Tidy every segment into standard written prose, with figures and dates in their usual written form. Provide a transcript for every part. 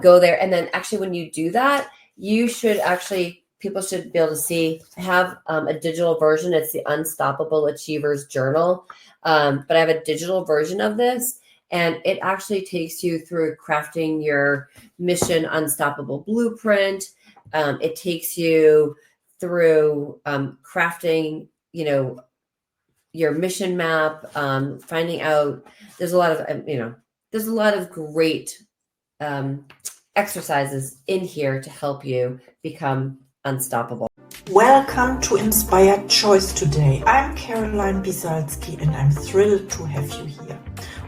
go there. And then actually when you do that, people should be able to see, I have a digital version. It's the Unstoppable Achievers Journal. But I have a digital version of this, and it actually takes you through crafting your Mission Unstoppable Blueprint. It takes you through crafting, your mission map, finding out. There's a lot of great exercises in here to help you become unstoppable. Welcome to Inspired Choice today. I'm Caroline Biesalski and I'm thrilled to have you here.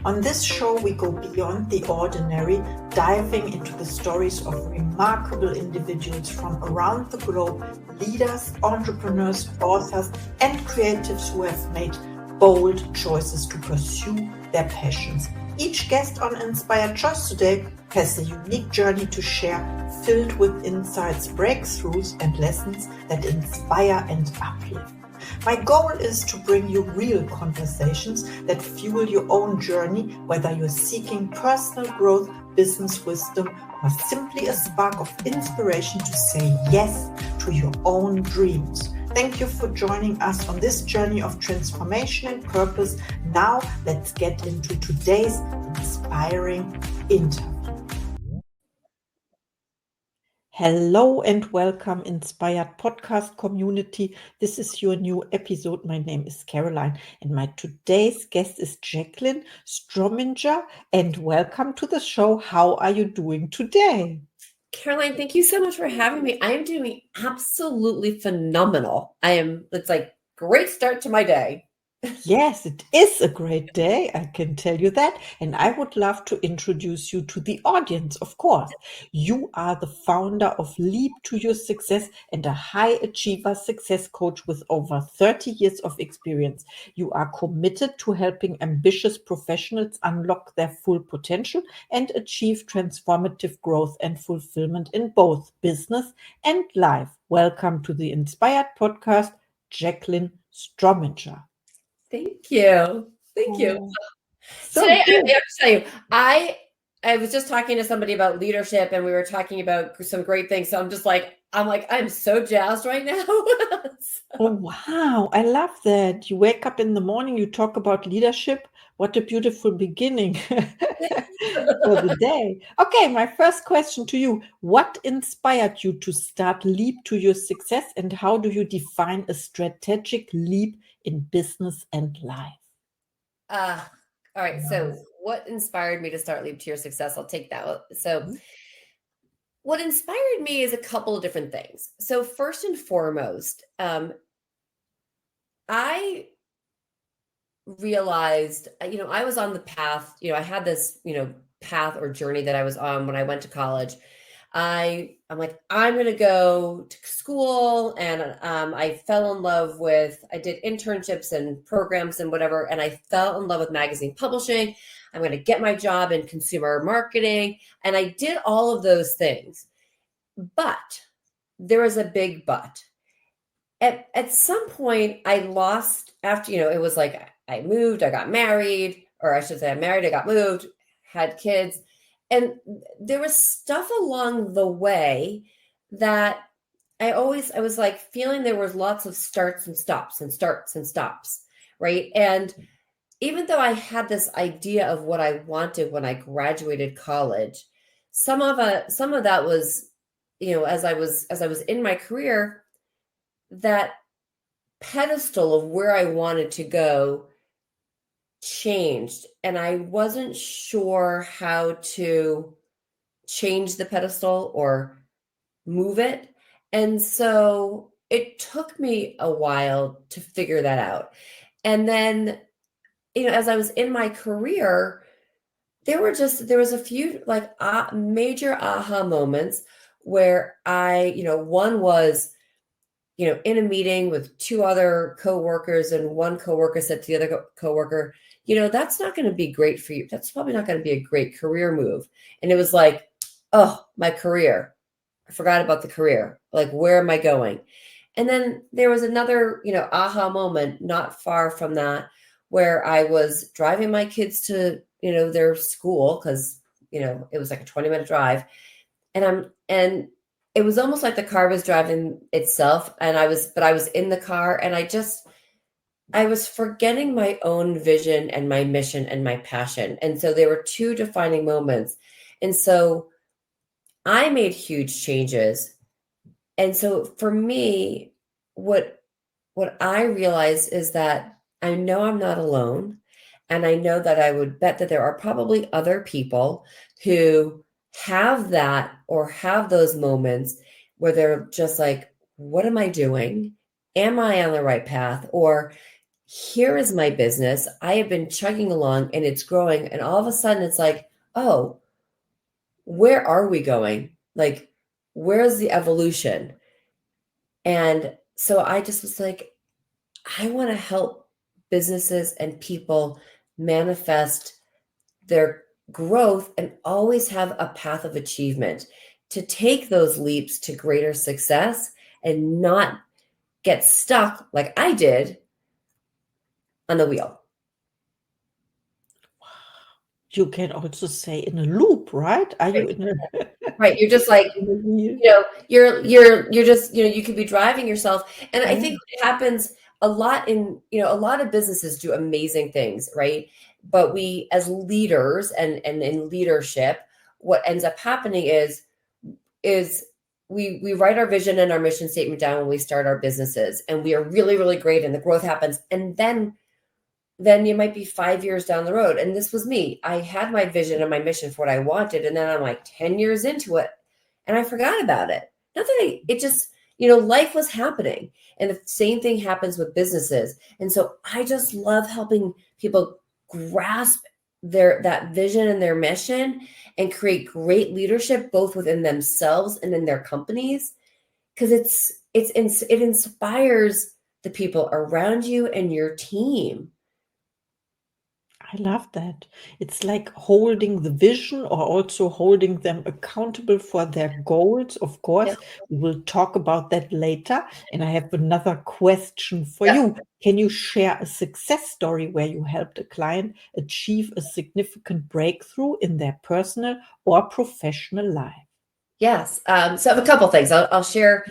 On this show, we go beyond the ordinary, diving into the stories of remarkable individuals from around the globe, leaders, entrepreneurs, authors, and creatives who have made bold choices to pursue their passions. Each guest on Inspired Choice today has a unique journey to share, filled with insights, breakthroughs, and lessons that inspire and uplift. My goal is to bring you real conversations that fuel your own journey, whether you're seeking personal growth, business wisdom, or simply a spark of inspiration to say yes to your own dreams. Thank you for joining us on this journey of transformation and purpose. Now, let's get into today's inspiring interview. Hello and welcome, Inspired Podcast community. This is your new episode. My name is Caroline and my today's guest is Jaclyn Strominger. And welcome to the show. How are you doing today? Caroline, thank you so much for having me. I am doing absolutely phenomenal. It's like great start to my day. Yes, it is a great day. I can tell you that. And I would love to introduce you to the audience, of course. You are the founder of Leap to Your Success and a high achiever success coach with over 30 years of experience. You are committed to helping ambitious professionals unlock their full potential and achieve transformative growth and fulfillment in both business and life. Welcome to the Inspired Podcast, Jaclyn Strominger. Thank you. Today, I have to tell you, I was just talking to somebody about leadership, and we were talking about some great things. So I'm so jazzed right now. Oh, wow. I love that. You wake up in the morning, you talk about leadership. What a beautiful beginning for the day. Okay, my first question to you. What inspired you to start Leap to Your Success, and how do you define a strategic leap in business and life? All right. So what inspired me to start Leap to Your Success? I'll take that. So what inspired me is a couple of different things. So first and foremost, I realized, I was on the path, I had this, path or journey that I was on when I went to college. I'm like, I'm going to go to school. And I fell in love I did internships and programs and whatever. And I fell in love with magazine publishing. I'm going to get my job in consumer marketing. And I did all of those things. But there was a big but. At some point, I lost after, it was like I moved, I got married, or I should say I married, I got moved, had kids. And there was stuff along the way that I was like feeling there was lots of starts and stops and starts and stops, right? And even though I had this idea of what I wanted when I graduated college, some of that was, as I was in my career, that pedestal of where I wanted to go changed, and I wasn't sure how to change the pedestal or move it. And so it took me a while to figure that out. And then, as I was in my career, there was a few like major aha moments where one was, in a meeting with two other coworkers, and one coworker said to the other coworker, that's not going to be great for you. That's probably not going to be a great career move. And it was like, oh, my career. I forgot about the career. Like, where am I going? And then there was another, aha moment not far from that, where I was driving my kids to, their school, because, it was like a 20-minute drive. and it was almost like the car was driving itself, and I was in the car, and I was forgetting my own vision and my mission and my passion. And so there were two defining moments. And so I made huge changes. And so for me, what I realized is that I know I'm not alone. And I know that I would bet that there are probably other people who have that or have those moments where they're just like, what am I doing? Am I on the right path? Or here is my business. I have been chugging along and it's growing. And all of a sudden it's like, oh, where are we going? Like, where's the evolution? And so I just was like, I want to help businesses and people manifest their growth and always have a path of achievement to take those leaps to greater success and not get stuck like I did on the wheel. You can also say in a loop, right? Are you Right. in a Right. You're just like, you're just, you could be driving yourself. And I think it happens a lot a lot of businesses do amazing things, right? But we as leaders and in leadership, what ends up happening is we write our vision and our mission statement down when we start our businesses, and we are really, really great and the growth happens. And then you might be 5 years down the road. And this was me. I had my vision and my mission for what I wanted. And then I'm like 10 years into it and I forgot about it. Not that it just, life was happening. And the same thing happens with businesses. And so I just love helping people grasp that vision and their mission and create great leadership, both within themselves and in their companies. Because it inspires the people around you and your team. I love that. It's like holding the vision or also holding them accountable for their goals. Of course, we will talk about that later. And I have another question for Yeah. you. Can you share a success story where you helped a client achieve a significant breakthrough in their personal or professional life? Yes. So I have a couple things. I'll share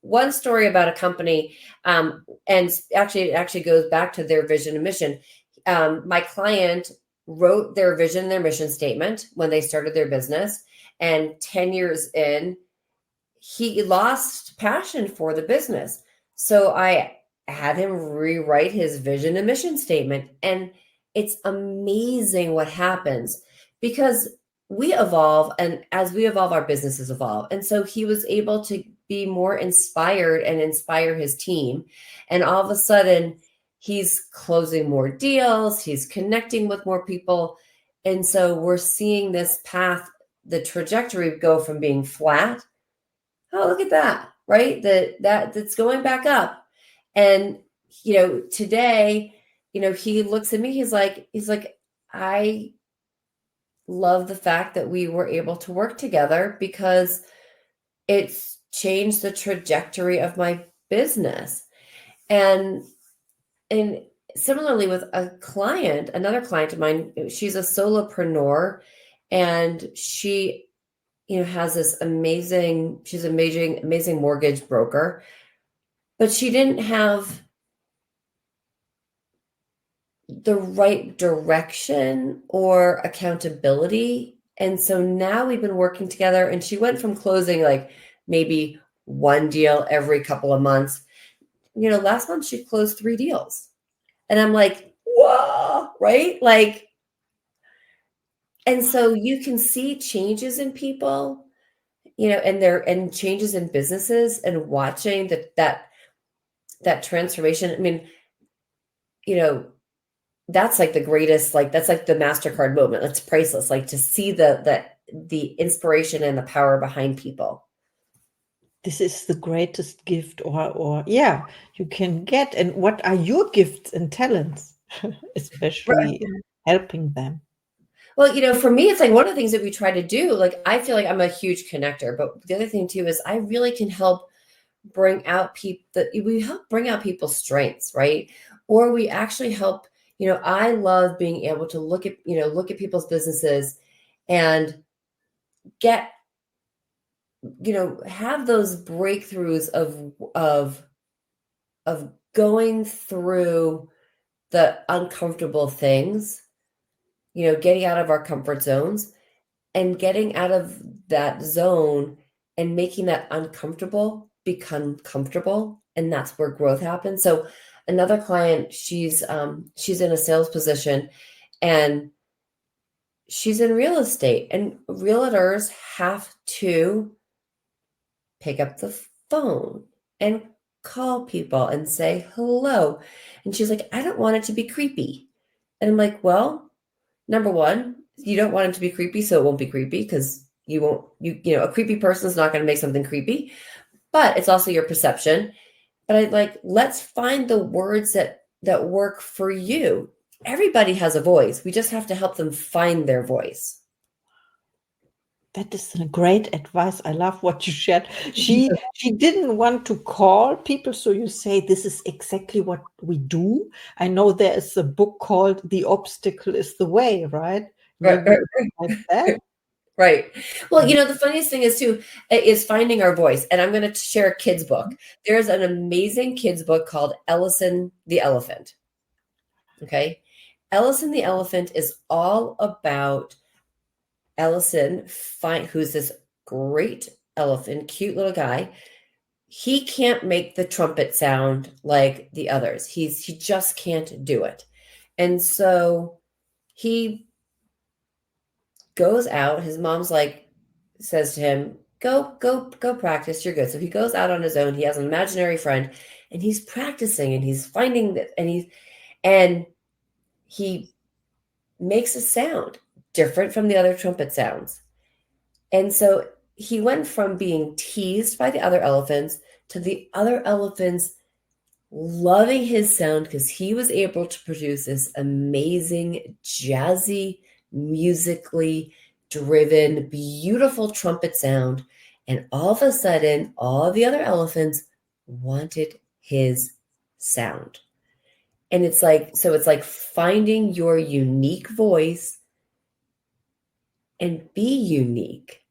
one story about a company, and actually it actually goes back to their vision and mission. My client wrote their vision, their mission statement when they started their business, and 10 years in, he lost passion for the business. So I had him rewrite his vision and mission statement, and it's amazing what happens because we evolve, and as we evolve our businesses evolve. And so he was able to be more inspired and inspire his team, and all of a sudden he's closing more deals, he's connecting with more people. And so we're seeing this path, the trajectory go from being flat. Oh, look at that, right? That's going back up. And today, he looks at me, he's like, I love the fact that we were able to work together because it's changed the trajectory of my business. And similarly with another client of mine, she's a solopreneur, and she has this she's an amazing mortgage broker, but she didn't have the right direction or accountability. And so now we've been working together, and she went from closing like maybe one deal every couple of months. Last month she closed 3 deals. And I'm like, whoa, right? Like, and so you can see changes in people, and changes in businesses, and watching that transformation. I mean, that's like the greatest, like that's like the MasterCard moment. It's priceless. Like to see the inspiration and the power behind people. This is the greatest gift or yeah, you can get. And what are your gifts and talents, especially in helping them? Well, for me, it's like one of the things that we try to do. Like, I feel like I'm a huge connector, but the other thing too is I really can help bring out we help bring out people's strengths, right? Or we actually help, I love being able to look at people's businesses and get have those breakthroughs of going through the uncomfortable things, getting out of our comfort zones and getting out of that zone and making that uncomfortable become comfortable. And that's where growth happens. So another client, she's in a sales position and she's in real estate, and realtors have to pick up the phone and call people and say hello. And she's like, I don't want it to be creepy. And I'm like, well, number one, you don't want it to be creepy, so it won't be creepy because a creepy person is not going to make something creepy, but it's also your perception. But I'd like, let's find the words that work for you. Everybody has a voice. We just have to help them find their voice. That is a great advice. I love what you shared. She didn't want to call people, so you say this is exactly what we do. I know there is a book called "The Obstacle Is the Way," right? Maybe like that. Right. Well, the funniest thing is finding our voice. And I'm going to share a kid's book. There's an amazing kid's book called Ellison the Elephant. Okay. Ellison the Elephant is all about Ellison, who's this great elephant, cute little guy. He can't make the trumpet sound like the others. He just can't do it. And so he goes out. His mom's says to him, go practice. You're good. So he goes out on his own. He has an imaginary friend and he's practicing and he's finding that, and he makes a sound different from the other trumpet sounds. And so he went from being teased by the other elephants to the other elephants loving his sound because he was able to produce this amazing, jazzy, musically driven, beautiful trumpet sound. And all of a sudden, all the other elephants wanted his sound. And it's like finding your unique voice and be unique.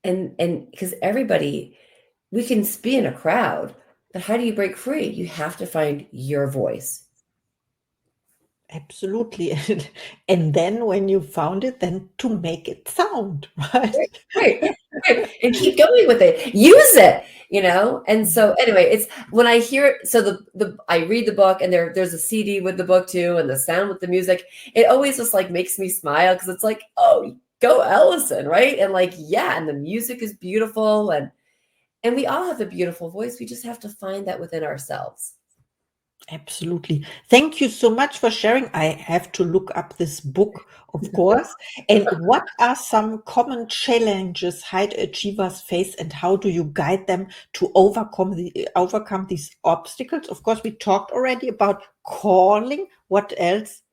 And because we can be in a crowd, but how do you break free? You have to find your voice. Absolutely. And then when you found it, then to make it sound, right? Right. And keep going with it. Use it, And so anyway, it's when I hear it, so I read the book and there's a CD with the book too, and the sound with the music, it always just makes me smile because it's like, oh, go Ellison, right? And and the music is beautiful and we all have a beautiful voice. We just have to find that within ourselves. Absolutely. Thank you so much for sharing. I have to look up this book, of course. And what are some common challenges high achievers face, and how do you guide them to overcome these obstacles? Of course, we talked already about calling. What else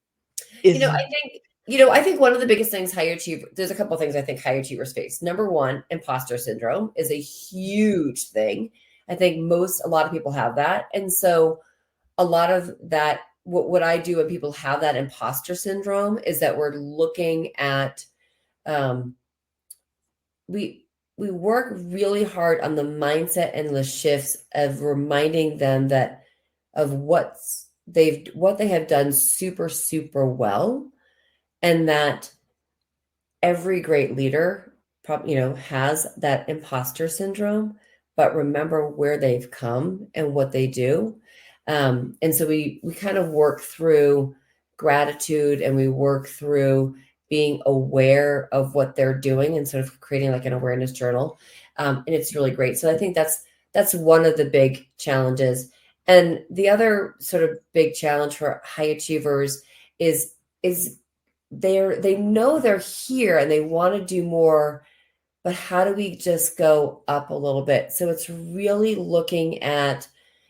is I think one of the biggest things there's a couple of things I think high achievers face. Number one, imposter syndrome is a huge thing. I think a lot of people have that. And so a lot of that, what I do when people have that imposter syndrome is that we're looking at, we work really hard on the mindset and the shifts of reminding them of what they have done super, super well. And that every great leader has that imposter syndrome, but remember where they've come and what they do. And so we kind of work through gratitude and we work through being aware of what they're doing and sort of creating an awareness journal. And it's really great. So I think that's one of the big challenges. And the other sort of big challenge for high achievers is they know they're here and they want to do more, but how do we just go up a little bit? So it's really looking at,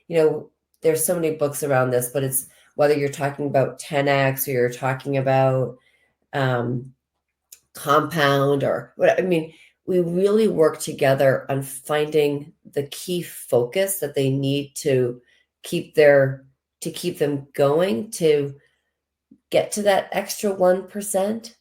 there's so many books around this, but it's whether you're talking about 10X or you're talking about compound or what. I mean, we really work together on finding the key focus that they need to keep them going, to get to that extra 1%.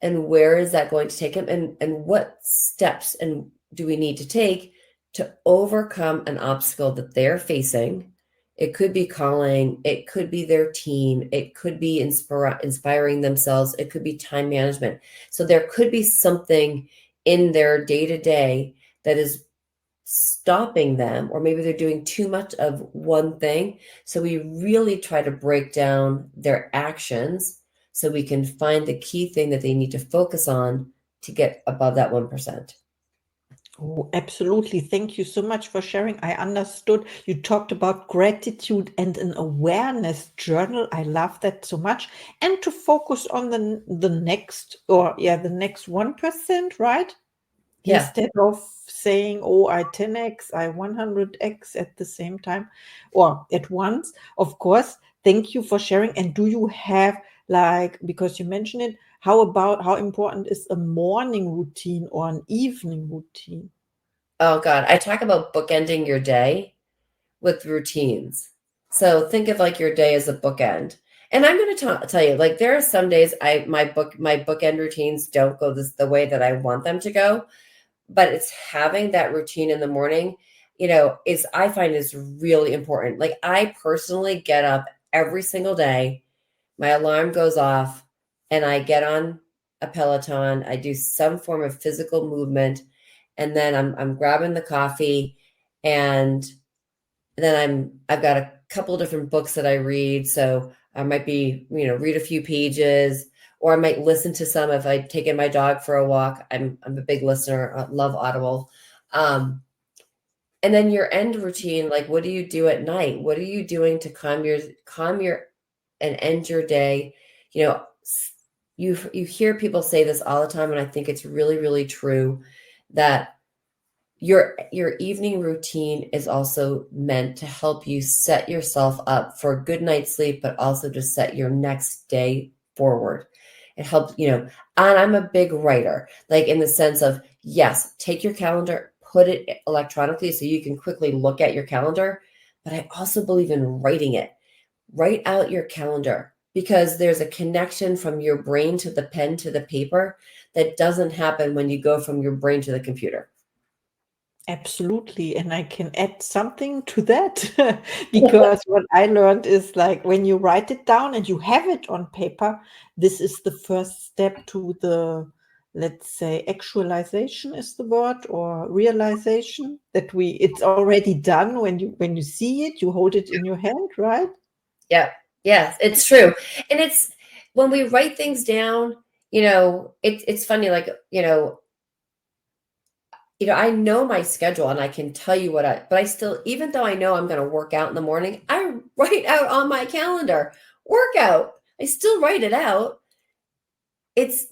And where is that going to take them? And what steps and do we need to take to overcome an obstacle that they're facing? It could be calling, it could be their team, it could be inspiring themselves, it could be time management. So there could be something in their day-to-day that is stopping them, or maybe they're doing too much of one thing. So we really try to break down their actions so we can find the key thing that they need to focus on to get above that 1%. Oh, absolutely. Thank you so much for sharing. I understood. You talked about gratitude and an awareness journal. I love that so much. And to focus on the next, the next 1%, right? Yeah. Instead of saying, oh, I 10x, I 100x at the same time or at once. Of course, thank you for sharing. And do you have, like, because you mentioned it, how important is a morning routine or an evening routine? Oh God, I talk about bookending your day with routines. So think of like your day as a bookend. And I'm going to tell you, like there are some days my bookend routines don't go the way that I want them to go, but it's having that routine in the morning, is I find is really important. Like I personally get up every single day, my alarm goes off, and I get on a Peloton. I do some form of physical movement, and then I'm grabbing the coffee, and then I've got a couple of different books that I read. So I might be, read a few pages, or I might listen to some if I've taken my dog for a walk. I'm a big listener, love Audible. And then your end routine, like what do you do at night? What are you doing to calm your and end your day? You hear people say this all the time, and I think it's really, really true that your evening routine is also meant to help you set yourself up for a good night's sleep, but also to set your next day forward. It helps, and I'm a big writer, like in the sense of, yes, take your calendar, put it electronically so you can quickly look at your calendar. But I also believe in writing it. Write out your calendar, because there's a connection from your brain to the pen to the paper that doesn't happen when you go from your brain to the computer. Absolutely. And I can add something to that because what I learned is like when you write it down and you have it on paper, this is the first step to the, let's say, actualization is the word, or realization that it's already done when you see it, you hold it in your hand, right? Yeah. Yeah, it's true. And it's when we write things down, it's funny, like, I know my schedule and I can tell you but I still, even though I know I'm going to work out in the morning, I write out on my calendar, workout. I still write it out. It's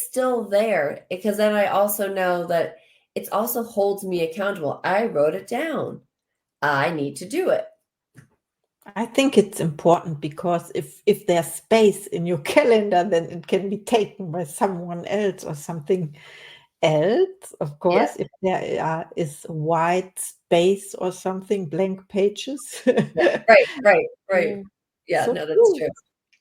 still there, because then I also know that it also holds me accountable. I wrote it down. I need to do it. I think it's important because if there's space in your calendar, then it can be taken by someone else or something else. Of Yeah. course, if there is white space or something, blank pages. Right. Yeah. Yeah, So no, that's true. true.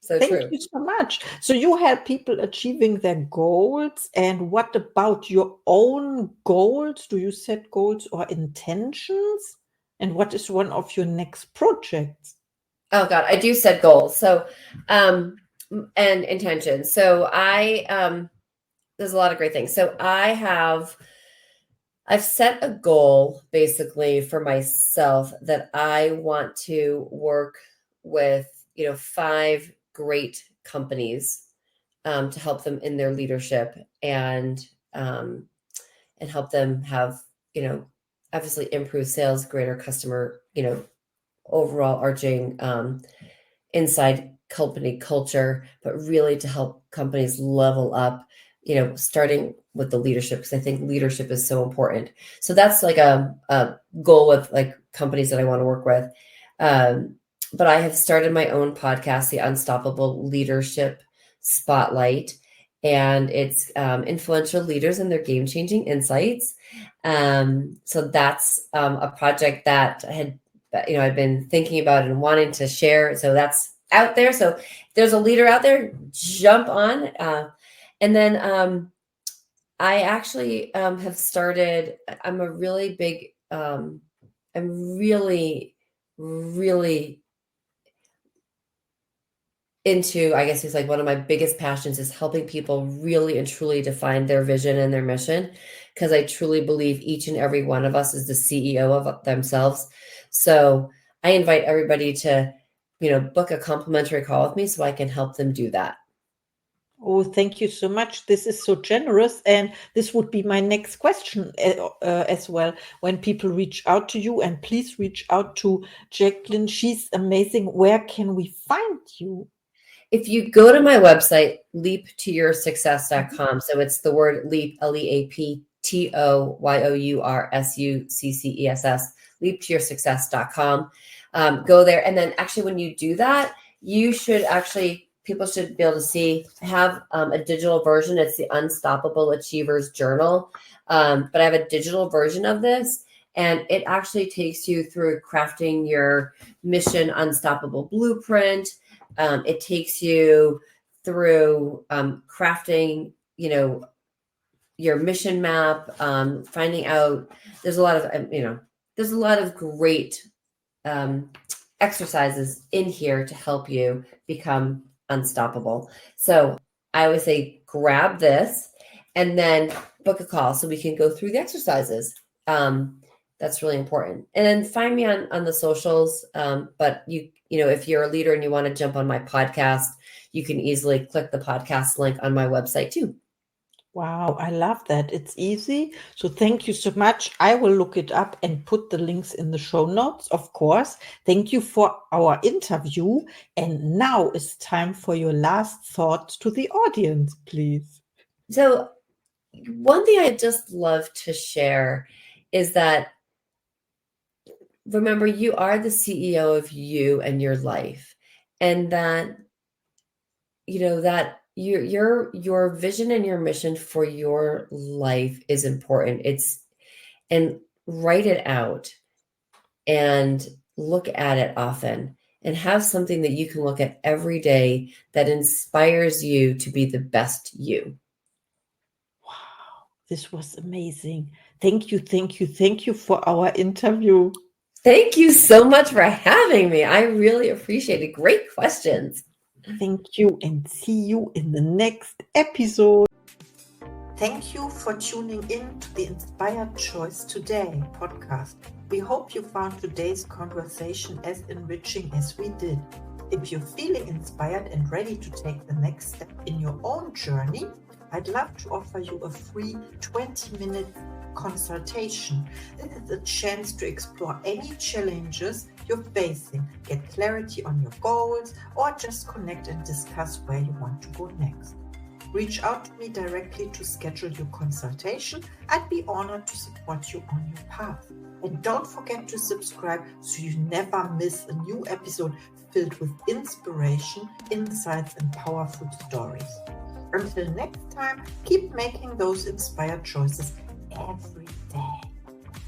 So Thank true. you so much. So you help people achieving their goals. And what about your own goals? Do you set goals or intentions? And what is one of your next projects? Oh God, I do set goals. So, and intentions. So there's a lot of great things. So I've set a goal basically for myself that I want to work with, 5 great companies, to help them in their leadership, um, and help them have, obviously improve sales, greater customer, overall arching, inside company culture, but really to help companies level up, starting with the leadership, because I think leadership is so important. So that's like a goal with like companies that I want to work with. But I have started my own podcast, the Unstoppable Leadership Spotlight, and it's influential leaders and their game-changing insights. So that's a project that I've been thinking about and wanting to share. So that's out there. So if there's a leader out there, jump on. And then I actually have started, I'm a really big, I'm really, really into, I guess it's like one of my biggest passions is helping people really and truly define their vision and their mission. Because I truly believe each and every one of us is the CEO of themselves. So I invite everybody to, book a complimentary call with me so I can help them do that. Oh, thank you so much. This is so generous. And this would be my next question as well. When people reach out to you, and please reach out to Jaclyn. She's amazing. Where can we find you? If you go to my website, leaptoyoursuccess.com, so it's the word leap, leaptoyoursuccess, leaptoyoursuccess.com. Go there. And then actually, when you do that, people should be able to see, I have a digital version. It's the Unstoppable Achievers Journal. But I have a digital version of this, and it actually takes you through crafting your Mission Unstoppable Blueprint. It takes you through crafting, your mission map, finding out. There's a lot of great exercises in here to help you become unstoppable. So I always say, grab this and then book a call so we can go through the exercises. That's really important. And then find me on the socials. But if you're a leader and you want to jump on my podcast, you can easily click the podcast link on my website too. Wow, I love that. It's easy. So thank you so much. I will look it up and put the links in the show notes, of course. Thank you for our interview. And now it's time for your last thoughts to the audience, please. So one thing I just love to share is that, remember, you are the CEO of you and your life, and that, that your vision and your mission for your life is important. And write it out and look at it often, and have something that you can look at every day that inspires you to be the best you. Wow, this was amazing. Thank you, thank you, thank you for our interview. Thank you so much for having me. I really appreciate it. Great questions. Thank you, and see you in the next episode. Thank you for tuning in to the Inspired Choice Today podcast. We hope you found today's conversation as enriching as we did. If you're feeling inspired and ready to take the next step in your own journey, I'd love to offer you a free 20-minute consultation. This is a chance to explore any challenges you're facing, get clarity on your goals, or just connect and discuss where you want to go next. Reach out to me directly to schedule your consultation. I'd be honored to support you on your path. And don't forget to subscribe so you never miss a new episode filled with inspiration, insights, and powerful stories. Until next time, keep making those inspired choices every day.